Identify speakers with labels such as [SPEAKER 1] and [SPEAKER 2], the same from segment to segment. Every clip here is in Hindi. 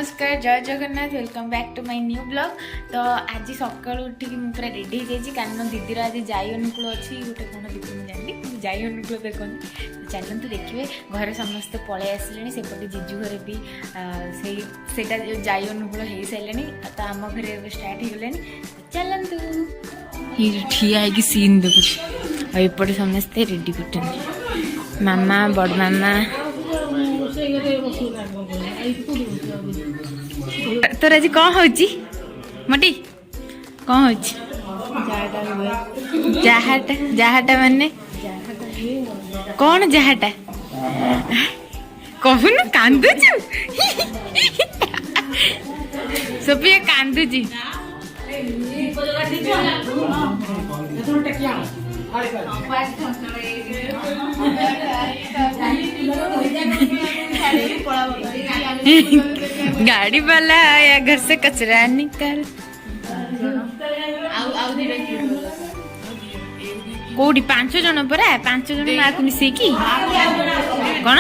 [SPEAKER 1] नमस्कार जय Jagannath welcome back to my new blog. तो आज सकाल उठिक पूरा रेडी हो कारण दीदीर आज जाई अनुकूल अच्छी गोटे कौन दीदी मुझे जानी जाई अनुकूल देखते चलते देखिए घर समस्ते पलि आसिले सेपटे जीजू घर भी सेटा जाई अनुकूल हो सारे तो आम घर स्टार्ट हो गले चलतु ये ठिया है सीन देखुच एपटे समस्ते रेडी कर मामा बड़ मामा तोर आज कौन हो मटी कौन हो जहाटा जहाटा माने कौन जहाटा कहून कांदुचु सोफिया कांदुची गाड़ी वाला आया घर से कचरा निकाल कोडी 5 जन परा 5 जन मार्क मिसेकी कौन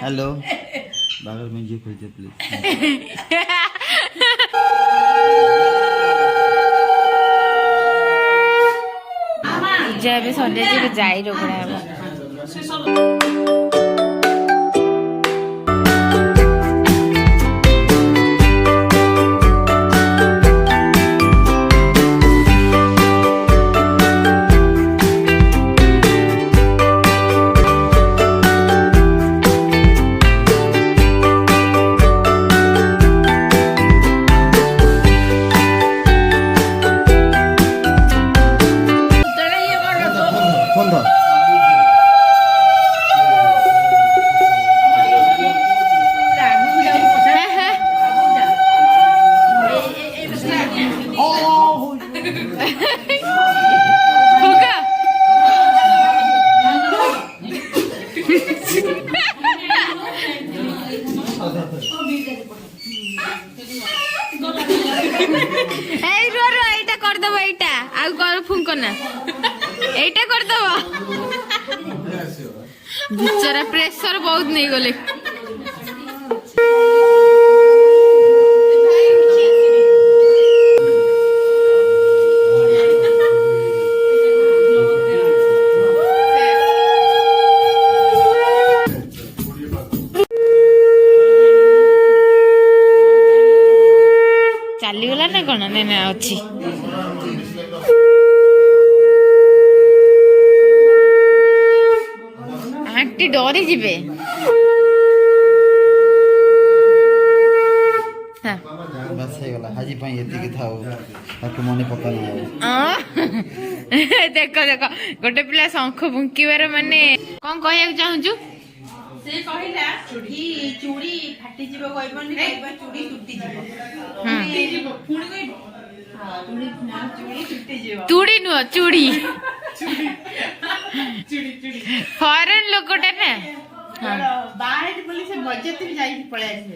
[SPEAKER 2] हेलो बाहर में जी खोल दे प्लीज।
[SPEAKER 1] जब संडे जी जाई रोकड़ा है बेचारा प्रेशर बहुत नहीं गले चली गला ना कौन ना अच्छी आंटी डरी जीवे
[SPEAKER 2] बस हे गला हाजी पई एति के थाओ ताको मने पकाना
[SPEAKER 1] देखो देखो गोटे पिला शंख फुंकीबार माने कौन कहया चाहूछु
[SPEAKER 3] से कहिला चूड़ी चूड़ी फाटी जीव कहबनी कहबा चूड़ी टूटी जीव पुणी कहबो हां चूड़ी टूटी जीव
[SPEAKER 1] चूड़ी नुह चूड़ी
[SPEAKER 3] चूड़ी चूड़ी
[SPEAKER 1] फॉरेन लोकटा ना
[SPEAKER 3] बाहर बोली से बजेट भी जाई पळे आसी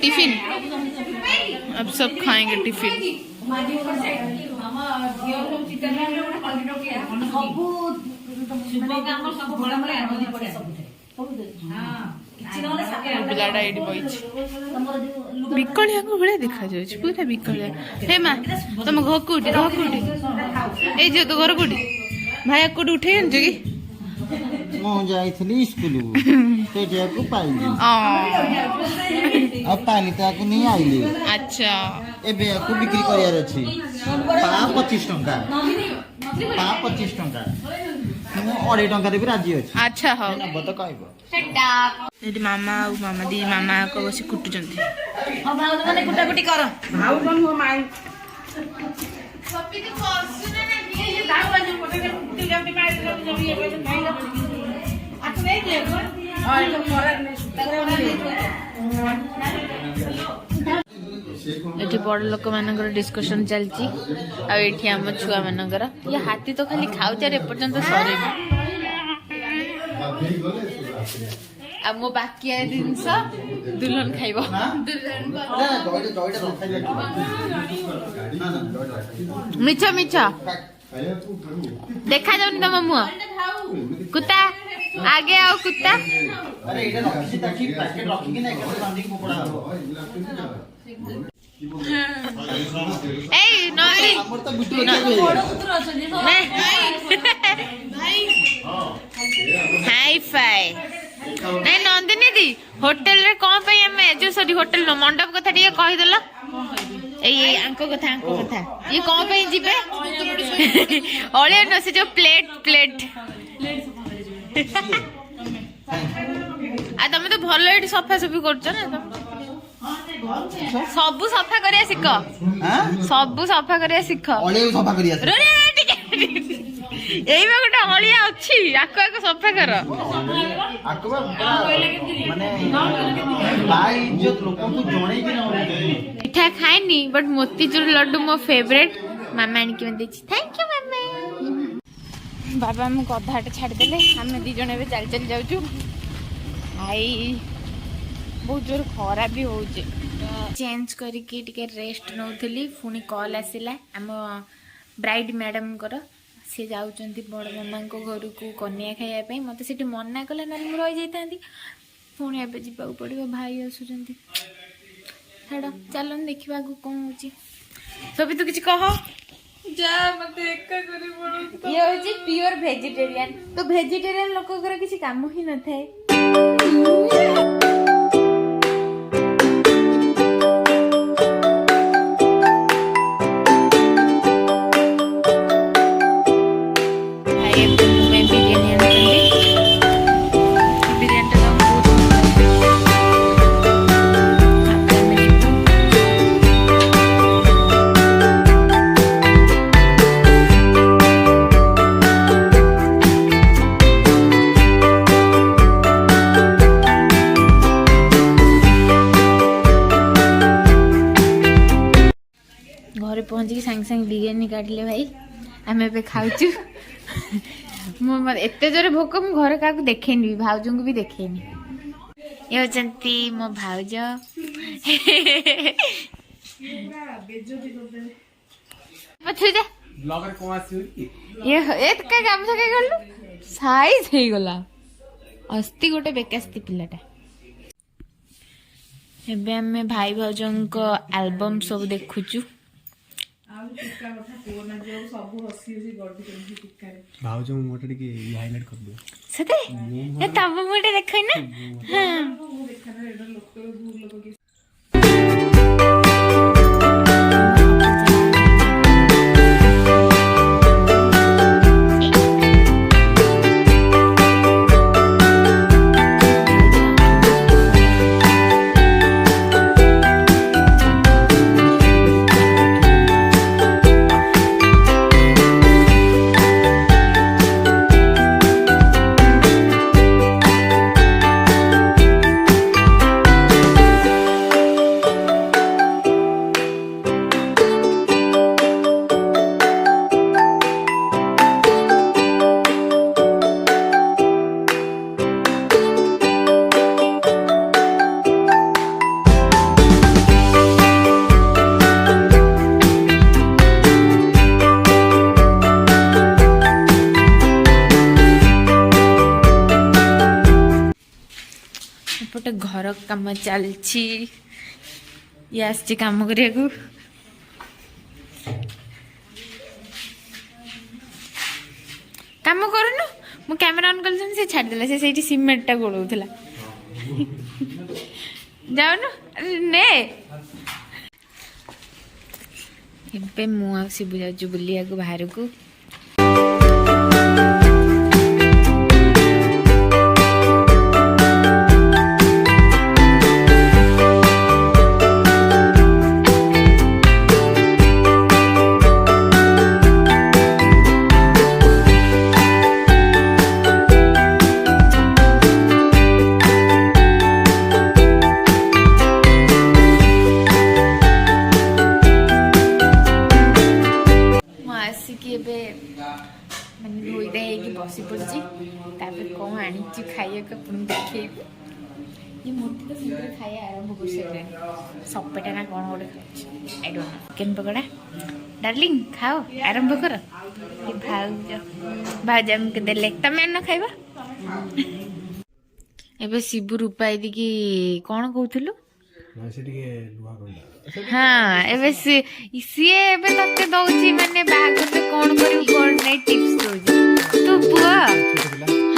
[SPEAKER 1] टिफिन अब सब खाएंगे टिफिन पिलाटा ये बिकलिया भाया देखा पूरा बिकलिया हे माँ तुम घर कौटी ये जो तो घर कौटी भाई कौटी उठे कि
[SPEAKER 2] ମୁଁ ଯାଇଥିଲି ସ୍କୁଲକୁ ସେଇଟାକୁ ପାଇଲି ଆଉ ପାଇଲି ତାକୁ ନେଇ ଆଇଲି
[SPEAKER 1] अच्छा
[SPEAKER 2] ଏବେ ୟାକୁ ବିକ୍ରି କରିବାର ଅଛି ପା 25 ଟଙ୍କା ପା 25 ଟଙ୍କା ମୁଁ 2.5 ଟଙ୍କାରେ ବି ରାଜି ଅଛି
[SPEAKER 1] अच्छा हाँ
[SPEAKER 2] ନବ ତ କହିବ
[SPEAKER 1] ये मामा और मामा दी मामा को बस कुटुचंती
[SPEAKER 3] कुटाकुटी कर भाऊ कौन हो माई
[SPEAKER 1] ये बड़ लोक मान डिस्कसन चलती आम छुआ मानकर ये हाथी तो खाली खाऊचे एपर्यंत सर आ मो बाकी जिनस दुल्हन खाइब मिछ मिछ देखा जाऊनी तुम मुह कुत्ता आगे आओ कुत्ता
[SPEAKER 2] अरे एटा रखी ताकि पैकेट रखी कि नहीं कैसे बांधी के पकड़ा हो
[SPEAKER 1] ए नंदी
[SPEAKER 2] हमर तो बिटू
[SPEAKER 1] हाई फाई नहीं नंदिनी दी होटल रे कौन पे हमें जो सॉरी होटल न मंडप कथा टिके कहि देला ए आंको कथा ये कौन पे जीबे ओले न से जो प्लेट आ तुम तो भल एठी सफा सफी करछ ना सब सफा करिया सिख सब सफा करिया सिख
[SPEAKER 2] ओले सफा करिया
[SPEAKER 1] रे टिके एई बा गोटा हलिया अछि आको आको सफा कर
[SPEAKER 2] आकबा माने भाई इज्जत लोगों को जोड़े कि ना
[SPEAKER 1] मिठा खाएनी बट मोतीचूर लड्डू मो फेवरेट मामा आनी के देछि थैंक यू मामा बाबा हम गधाट छाड़ देले हम दी जण ए चल चल जाउछु आई बहुत जोर खरा भी हो चेंज करके टिके रेस्ट नौथली पुणी कॉल आसिला आम ब्राइड मैडम कर सी जाउचंती बड़ मामा को घर को कन्या खाइबा मत से मना कला ना रही जाती पुणी एबे जीवा पड़ो भाई आसुचंती छाड़ चलन देखा कौन हो सभी तो किसी कह
[SPEAKER 3] जा मते एका करी पड़ो
[SPEAKER 1] ये होची प्योर वेजिटेरियन तो वेजिटेरियन लोक किसी काम ही न थाए घरे पहुँचिक सांगे सांगे बिरियानी काटले भाई आम ए खाऊ एत जोरे भोक मु घर क्या देखेनी भाउज को भी देखेनी ये होचंती मो भाउज साइज हो गला अस्ति गोटे बेकास्ती पिलाटा एबे हमें भाई भाउजों को एल्बम सब देखुचु
[SPEAKER 4] भाउज मोटे टिके हाइलाइट कर दो
[SPEAKER 1] सते ए तब मोटे देखै ना हां ଏପଟେ ଘର କାମ ଚାଲିଛି ଇଏ ଆସିଛି କାମ କରିବାକୁ କାମ କରୁନୁ ମୁଁ କ୍ୟାମେରା ଅନ୍ କଲି ସେ ଛାଡ଼ିଦେଲା ସେ ସେଇଠି ସିମେଣ୍ଟଟା ଗୋଳଉଥିଲା ଯାଉନୁ ନେ ଏବେ ମୁଁ ଆଉ ଶିବୁ ଯାଉଛୁ ବୁଲିବାକୁ ବାହାରକୁ ମାନେ ଧୋଇଧା ହେଇକି ବସି ପଡ଼ିଛି ତାପରେ କ'ଣ ଆଣିଛି ଖାଇବାକୁ ଆପଣଙ୍କୁ ଦେଖେଇବି ये मोटी तो सुंदर खाया आरंभ कर सकते सपेटा ना कौन गोटे खाऊँ I don't know chicken pakora darling खाओ आरंभ कर भाज आमके देले तमें न खाइबा एबे शिबू रूपा दी की कौन कहूलु हाँ एबे सी एबे तते दउची माने बाहागर पे कौन करिउ कौन नै टिप्स दउची तू बुआ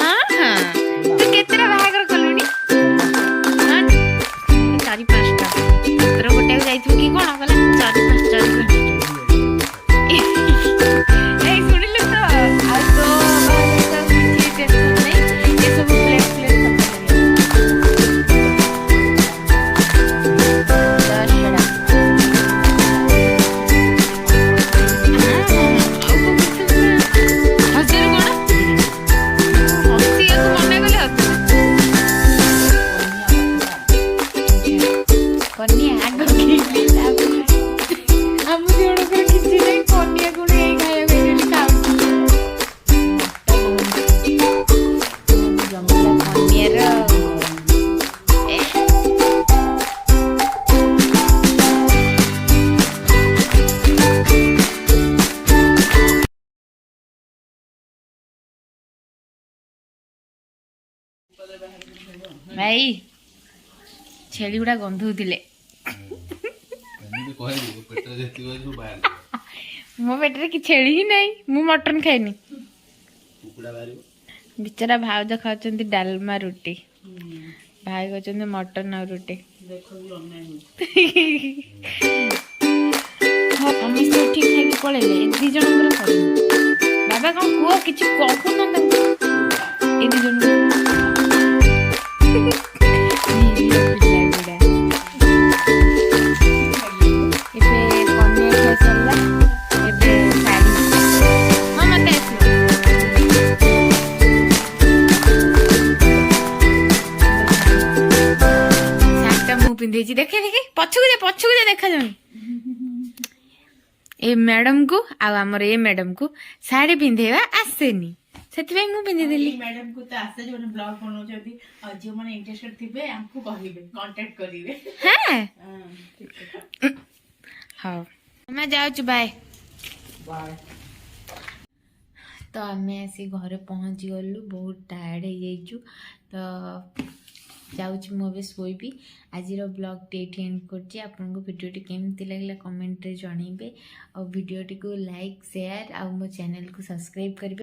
[SPEAKER 1] हाँ हाँ तू केतरा बाहागर कलुनी हाँ 4-5टा तोर गोटे जाइथु की कोन कहला 4-5टा ए सुनिलु तो आ तो किछि टेंशन नै ये सब प्लेट भाई छेली गुड़ा गंधुले मो पेटे कि छेली ही नहीं मु मटन खाइनी बिचारा भाउज खाऊं डालमा रुटी भाई कहते मटन और रुटी समस्त ठीक खाई पलैले दी जन बाबा कौन कुह कि कहून ए दी जन पिंधे देखे देखे पछकू जा देखा जाऊनी ए मैडम को आमर ए मैडम को साड़ी पिंधेवा आसेनी से मु पिंधे देली
[SPEAKER 3] मैडम को तो आसे जो ब्लॉग बनाउछथि और जो माने इंटरेस्टेड थिबे हमको कहिबे कांटेक्ट करिवे
[SPEAKER 1] हां हां मैं जाउछु बाय बाय तो आमे आसी घरे पहुंची गलु बहुत टायर्ड हो जाइछु तो जाऊँ मुझे शोबी आज ब्लॉग ये एंड करछि आपनको वीडियो केमती लगला कमेंट रे जणाइबे और वीडियो को लाइक शेयर और मो चैनल को सब्सक्राइब करेंगे।